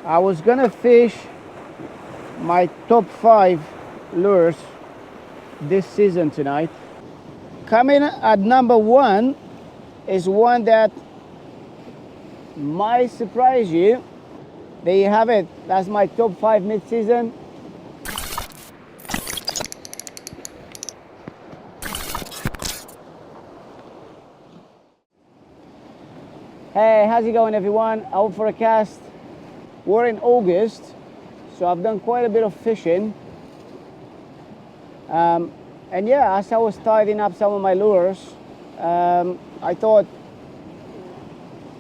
I was gonna fish my top 5 lures this season tonight. Coming at number 1 is one that might surprise you. There you have it. That's my top 5 mid-season. Hey, how's it going everyone? Out for a cast. We're in August, so I've done quite a bit of fishing. And yeah, as I was tidying up some of my lures, I thought,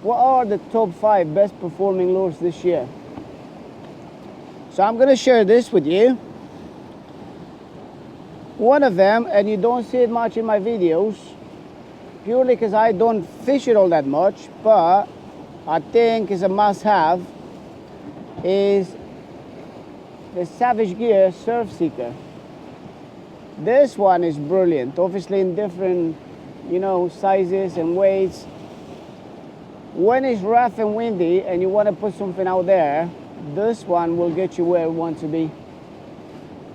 what are the top 5 best performing lures this year? So I'm gonna share this with you. One of them, and you don't see it much in my videos, purely because I don't fish it all that much, but I think is a must-have, is the Savage Gear Surf Seeker. This one is brilliant, obviously in different, sizes and weights. When it's rough and windy and you want to put something out there, this one will get you where you want to be.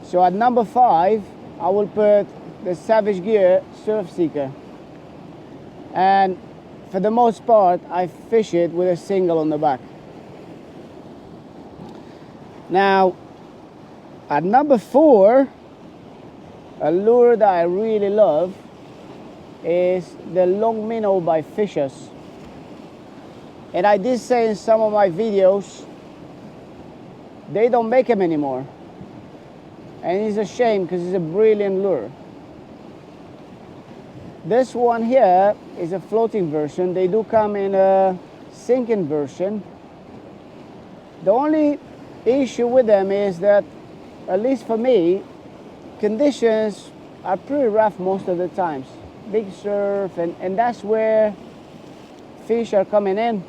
So at number 5, I will put the Savage Gear Surf Seeker. And for the most part, I fish it with a single on the back. Now, at number 4, a lure that I really love is the long minnow by Fishers. And I did say in some of my videos, they don't make them anymore. And it's a shame because it's a brilliant lure. This one here is a floating version. They do come in a sinking version. The only issue with them is that, at least for me, conditions are pretty rough most of the times. Big surf, and that's where fish are coming in,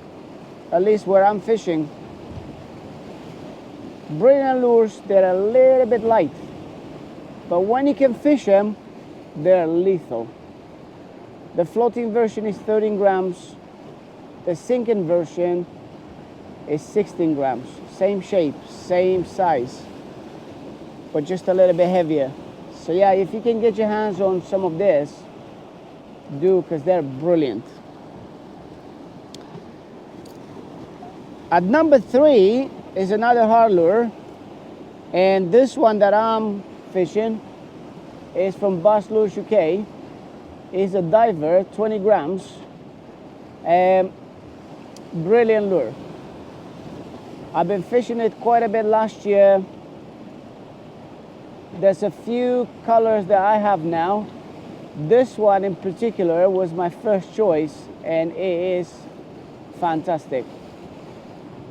at least where I'm fishing. Brilliant lures, they're a little bit light, but when you can fish them, they're lethal. The floating version is 13 grams. The sinking version is 16 grams. Same shape, same size, but just a little bit heavier. So yeah, if you can get your hands on some of this, do, because they're brilliant. At number 3 is another hard lure, and this one that I'm fishing is from Bass Lures UK. It's a diver, 20 grams. Brilliant lure. I've been fishing it quite a bit last year. There's a few colors that I have now. This one in particular was my first choice, and it is fantastic.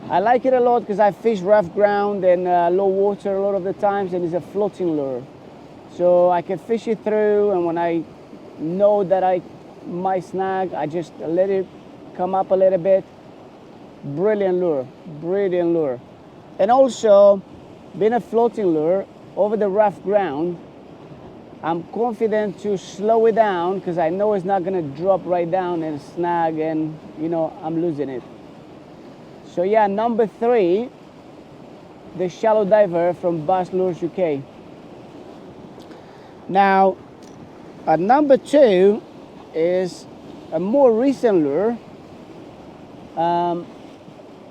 I like it a lot because I fish rough ground and low water a lot of the times, and it's a floating lure. So I can fish it through, and when I know that I might snag, I just let it come up a little bit. Brilliant lure, brilliant lure. And also, being a floating lure over the rough ground, I'm confident to slow it down because I know it's not going to drop right down and snag, and I'm losing it. So yeah, number 3, the shallow diver from Bass Lures UK. Now, at number 2 is a more recent lure,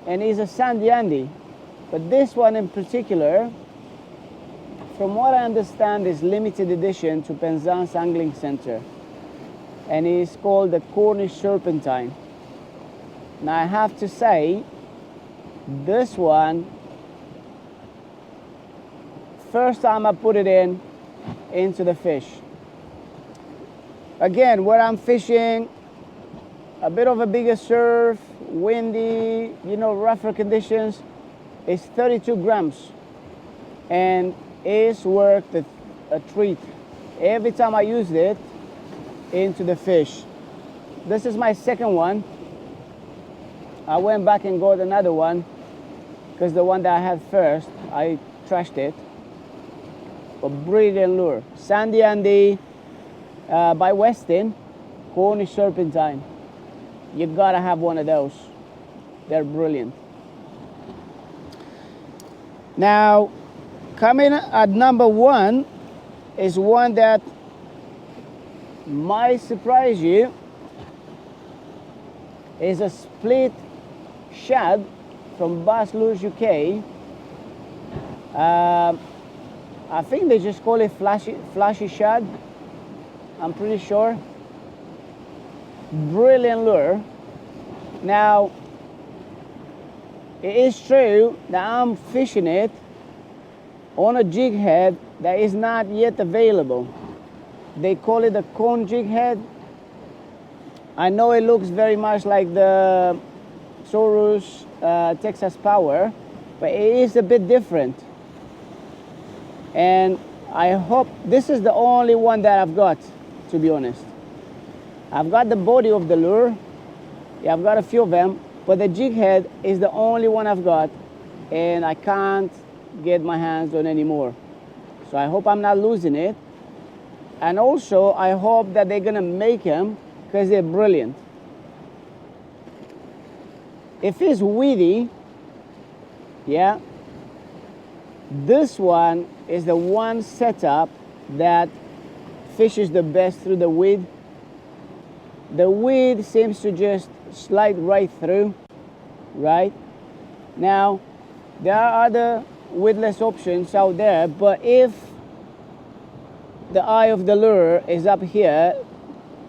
and it's a Sandy Andy. But this one in particular, from what I understand, is limited edition to Penzance Angling Center, and it's called the Cornish Serpentine. Now I have to say, this one, first time I put it into the fish. Again, where I'm fishing, a bit of a bigger surf, windy, rougher conditions, it's 32 grams. And it's worth a treat. Every time I used it into the fish. This is my second one. I went back and got another one because the one that I had first, I trashed it. But brilliant lure. Sandy Andy by Westin, Cornish Serpentine. You gotta have one of those. They're brilliant. Now, coming at number 1 is one that might surprise you. Is a split shad from Bass Lures UK. I think they just call it flashy shad. I'm pretty sure. Brilliant lure. Now, it is true that I'm fishing it on a jig head that is not yet available. They call it a cone jig head. I know it looks very much like the Taurus Texas Power, but it is a bit different. And I hope this is the only one that I've got, to be honest. I've got the body of the lure. Yeah, I've got a few of them, but the jig head is the only one I've got, and I can't get my hands on any more. So I hope I'm not losing it. And also, I hope that they're gonna make them, because they're brilliant. If it's weedy, yeah, this one is the one setup that fishes the best through the weed. The weed seems to just slide right through, right? Now, there are other weedless options out there, but if the eye of the lure is up here,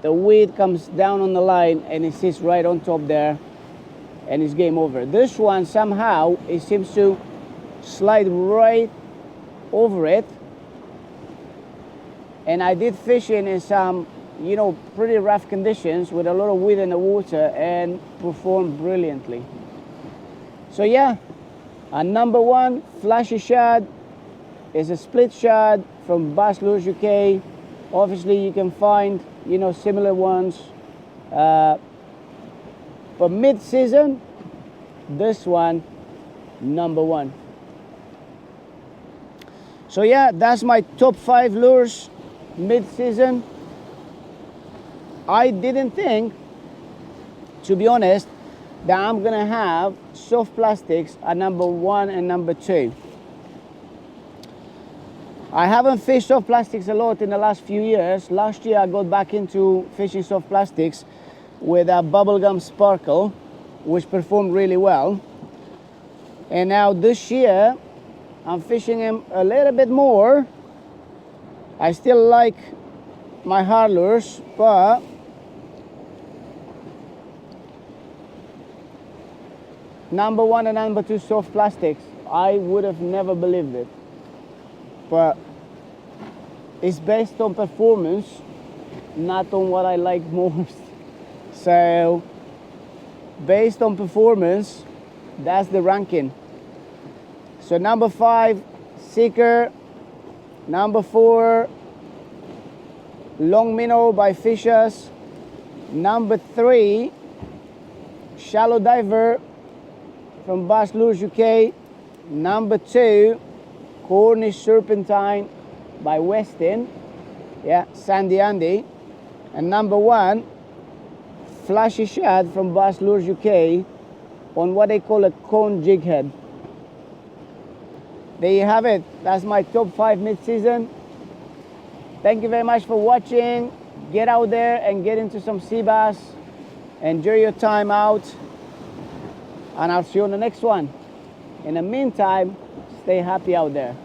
the weed comes down on the line and it sits right on top there, and it's game over. This one, somehow, it seems to slide right over it. And I did fishing in some, you know, pretty rough conditions with a lot of weed in the water and performed brilliantly. So yeah, number 1, flashy shad, is a split shad from Bass Lures UK. Obviously, you can find, you know, similar ones. But mid-season, this one, number 1. So yeah, that's my top 5 lures mid-season. I didn't think, to be honest, that I'm gonna have soft plastics at number 1 and number 2. I haven't fished soft plastics a lot in the last few years. Last year I got back into fishing soft plastics with a bubblegum sparkle, which performed really well. And now this year I'm fishing them a little bit more. I still like my hard lures, but number 1 and number 2 soft plastics, I would have never believed it. But it's based on performance, not on what I like most. So based on performance, that's the ranking. So number 5, Seeker. Number 4, Long Minnow by Fishers. Number 3, Shallow Diver from Bass Lures UK. Number 2, Cornish Serpentine by Westin. Yeah, Sandy Andy. And number 1, Flashy Shad from Bass Lures UK on what they call a cone jig head. There you have it. That's my top 5 mid-season. Thank you very much for watching. Get out there and get into some sea bass. Enjoy your time out. And I'll see you on the next one. In the meantime, stay happy out there.